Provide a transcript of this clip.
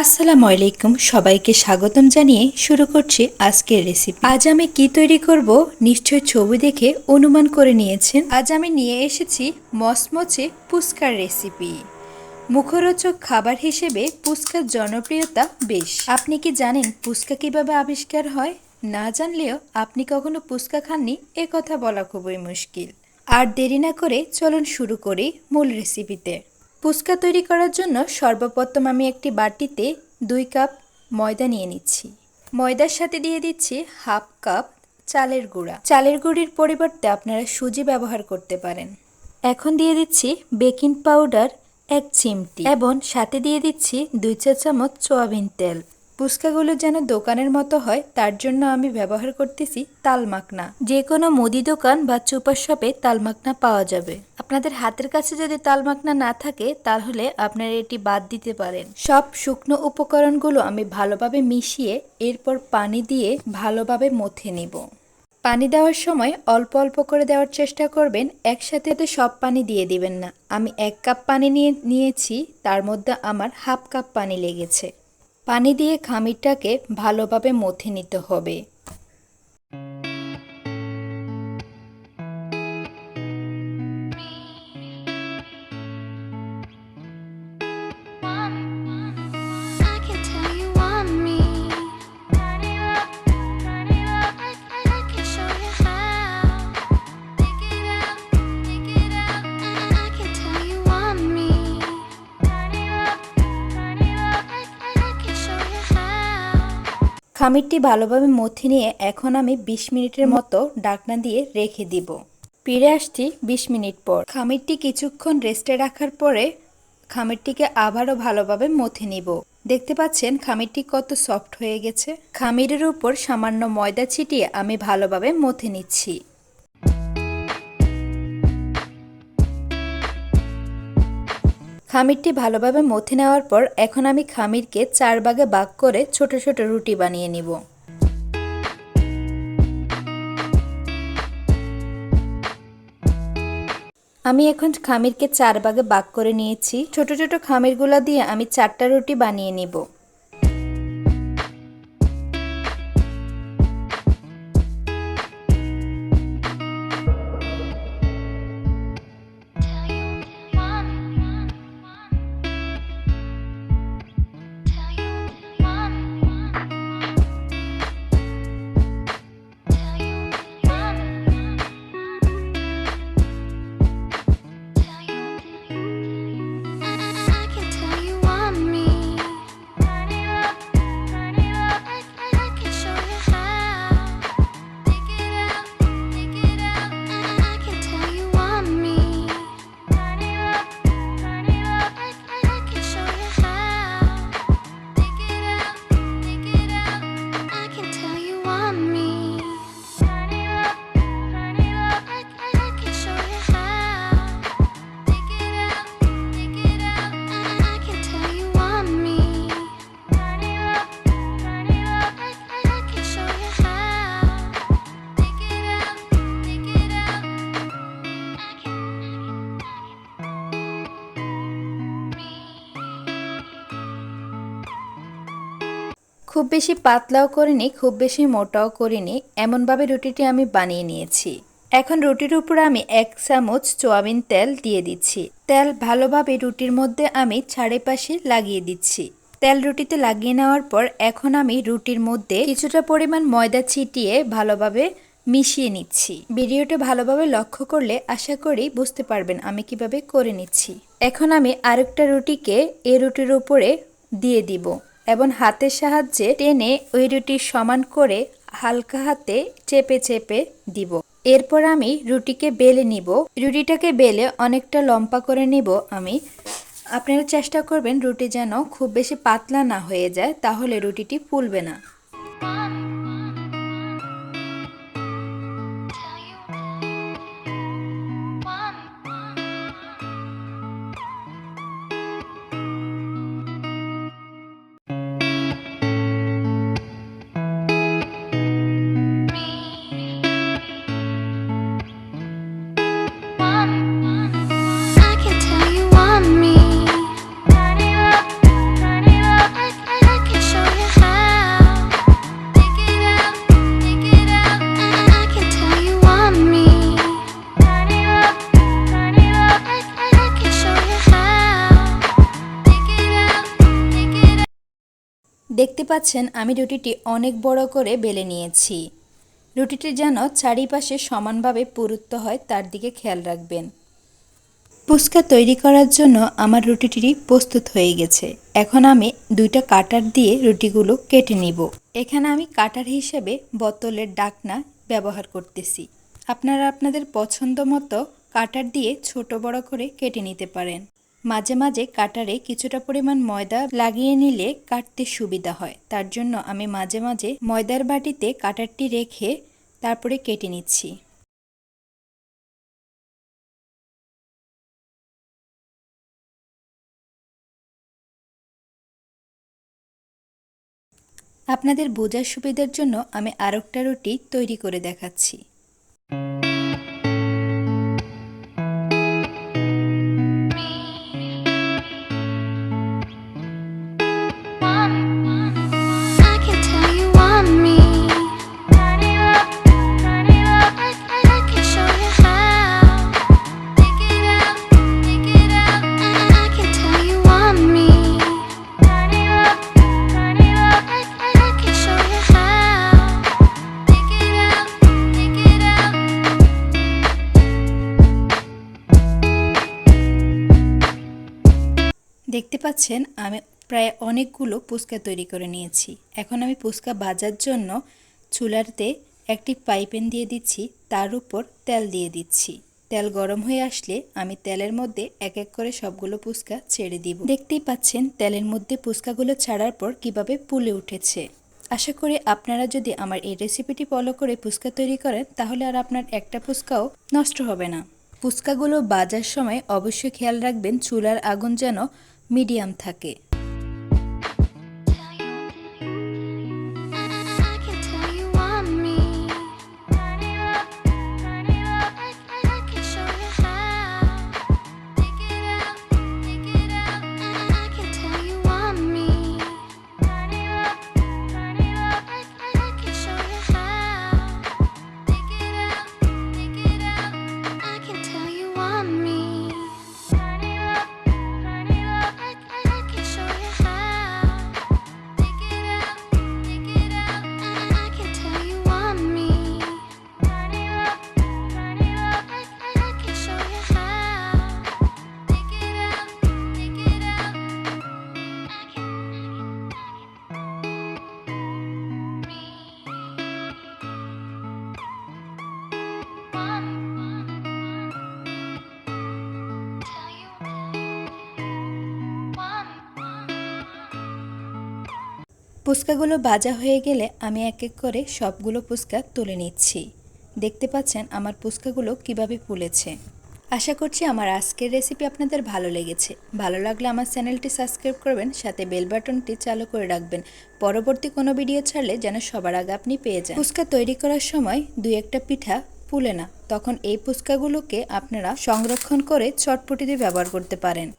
আসসালামু আলাইকুম, সবাইকে স্বাগতম জানিয়ে শুরু করছি আজকের রেসিপি। আজ আমি কি তৈরি করব নিশ্চয় ছবি দেখে অনুমান করে নিয়েছেন। আজ আমি নিয়ে এসেছি মচমচে ফুচকার রেসিপি। মুখরোচক খাবার হিসেবে ফুচকার জনপ্রিয়তা বেশ। আপনি কি জানেন ফুচকা কিভাবে আবিষ্কার হয়? না জানলেও আপনি কখনো ফুচকা খাননি এ কথা বলা খুবই মুশকিল। আর দেরি না করে চলুন শুরু করি মূল রেসিপিতে। ফুচকা তৈরি করার জন্য সর্বপ্রথম আমি একটি বাটিতে 2 কাপ ময়দা নিয়ে নিচ্ছি। ময়দার সাথে দিয়ে দিচ্ছি হাফ কাপ চালের গুঁড়া। চালের গুঁড়ির পরিবর্তে আপনারা সুজি ব্যবহার করতে পারেন। এখন দিয়ে দিচ্ছি বেকিং পাউডার 1 চিমটি এবং সাথে দিয়ে দিচ্ছি 2 চা চামচ সয়াবিন তেল। ফুচকাগুলো যেন দোকানের মতো হয় তার জন্য আমি ব্যবহার করতেছি তাল মাখনা। যে কোনো মুদি দোকান বা সুপার শপে তাল মাখনা পাওয়া যাবে। আপনাদের হাতের কাছে যদি তাল মাখনা না থাকে তাহলে আপনারা এটি বাদ দিতে পারেন। সব শুকনো উপকরণগুলো আমি ভালোভাবে মিশিয়ে এরপর পানি দিয়ে ভালোভাবে মথে নিব। পানি দেওয়ার সময় অল্প অল্প করে দেওয়ার চেষ্টা করবেন, একসাথে সব পানি দিয়ে দিবেন না। আমি 1 কাপ পানি নিয়েছি, তার মধ্যে আমার হাফ কাপ পানি লেগেছে। পানি দিয়ে খামিরটাকে ভালোভাবে মথে নিতে হবে। খামিরটি ভালোভাবে মথে নিয়ে এখন আমি 20 মিনিটের মতো ঢাকনা দিয়ে রেখে দিব। ফিরে আসছি 20 মিনিট পর। খামিরটি কিছুক্ষণ রেস্টে রাখার পরে খামিরটিকে আবারও ভালোভাবে মথে নিব। দেখতে পাচ্ছেন খামিরটি কত সফট হয়ে গেছে। খামিরের উপর সামান্য ময়দা ছিটিয়ে আমি ভালোভাবে মথে নিচ্ছি। খামিরটি ভালোভাবে মথে নেওয়ার পর এখন আমি খামিরকে 4 ভাগে ভাগ করে ছোট ছোট রুটি বানিয়ে নিব। আমি এখন খামিরকে 4 ভাগে ভাগ করে নিয়েছি। ছোট ছোট খামিরগুলো দিয়ে আমি 4টা রুটি বানিয়ে নিব। খুব বেশি পাতলাও করিনি, খুব বেশি মোটাও করিনি, এমনভাবে রুটিটি আমি বানিয়ে নিয়েছি। এখন রুটির উপরে আমি 1 চামচ সয়াবিন তেল দিয়ে দিচ্ছি। তেল ভালোভাবে রুটির মধ্যে আমি চারিপাশে লাগিয়ে দিচ্ছি। তেল রুটিতে লাগিয়ে নেওয়ার পর এখন আমি রুটির মধ্যে কিছুটা পরিমাণ ময়দা ছিটিয়ে ভালোভাবে মিশিয়ে নিচ্ছি। ভিডিওটা ভালোভাবে লক্ষ্য করলে আশা করি বুঝতে পারবেন আমি কিভাবে করে নিচ্ছি। এখন আমি আরেকটা রুটিকে এই রুটির উপরে দিয়ে দিব এবং হাতের সাহায্যে টেনে ওই রুটি সমান করে হালকা হাতে চেপে চেপে দিব। এরপর আমি রুটিকে বেলে নিব। রুটিটাকে বেলে অনেকটা লম্বা করে নিব আমি। আপনারা চেষ্টা করবেন রুটি যেন খুব বেশি পাতলা না হয়ে যায়, তাহলে রুটিটি ফুলবে না। দেখতে পাচ্ছেন আমি রুটিটি অনেক বড় করে বেলে নিয়েছি। রুটিটি যেন চারিপাশে সমানভাবে পুরুত্ব হয় তার দিকে খেয়াল রাখবেন। ফুচকা তৈরি করার জন্য আমার রুটিটি প্রস্তুত হয়ে গেছে। এখন আমি দুইটা কাটার দিয়ে রুটিগুলো কেটে নিব। এখানে আমি কাটার হিসেবে বোতলের ঢাকনা ব্যবহার করতেছি। আপনারা আপনাদের পছন্দ মতো কাটার দিয়ে ছোট বড় করে কেটে নিতে পারেন। মাঝে মাঝে কাটারে কিছুটা পরিমাণ ময়দা লাগিয়ে নিলে কাটতে সুবিধা হয়, তার জন্য আমি মাঝে মাঝে ময়দার বাটিতে কাটারটি রেখে তারপরে কেটে নিচ্ছি। আপনাদের বোঝার সুবিধার জন্য আমি আরেকটা রুটি তৈরি করে দেখাচ্ছি। দেখতে পাচ্ছেন আমি প্রায় অনেকগুলো ফুচকা তৈরি করে নিয়েছি। এখন আমি ফুচকা ভাজার জন্য চুলাতে একটি পাইপ্যান দিয়ে দিচ্ছি, তার উপর তেল দিয়ে দিচ্ছি। তেল গরম হয়ে আসলে আমি তেলের মধ্যে এক এক করে সবগুলো ফুচকা ছেড়ে দিব। দেখতেই পাচ্ছেন তেলের মধ্যে ফুচকাগুলো ছাড়ার পর কিভাবে ফুলে উঠেছে। আশা করি আপনারা যদি আমার এই রেসিপিটি ফলো করে ফুচকা তৈরি করেন তাহলে আর আপনার একটা ফুচকাও নষ্ট হবে না। ফুচকাগুলো ভাজার সময় অবশ্যই খেয়াল রাখবেন চুলার আগুন যেন মিডিয়াম থাকে। ফুচকাগুলো ভাজা হয়ে গেলে আমি এক এক করে সবগুলো ফুচকা তুলে নিচ্ছি। দেখতে পাচ্ছেন আমার ফুচকাগুলো কিভাবে ফুলেছে। আশা করছি আমার আজকের রেসিপি আপনাদের ভালো লেগেছে। ভালো লাগলে আমার চ্যানেলটি সাবস্ক্রাইব করবেন, সাথে বেল বাটনটি চালু করে রাখবেন পরবর্তী কোনো ভিডিও ছাড়লে যেন সবার আগে আপনি পেয়ে যান। ফুচকা তৈরি করার সময় দুই একটা পিঠা ফুলে না, তখন এই ফুচকাগুলোকে আপনারা সংরক্ষণ করে চটপটিতে ব্যবহার করতে পারেন।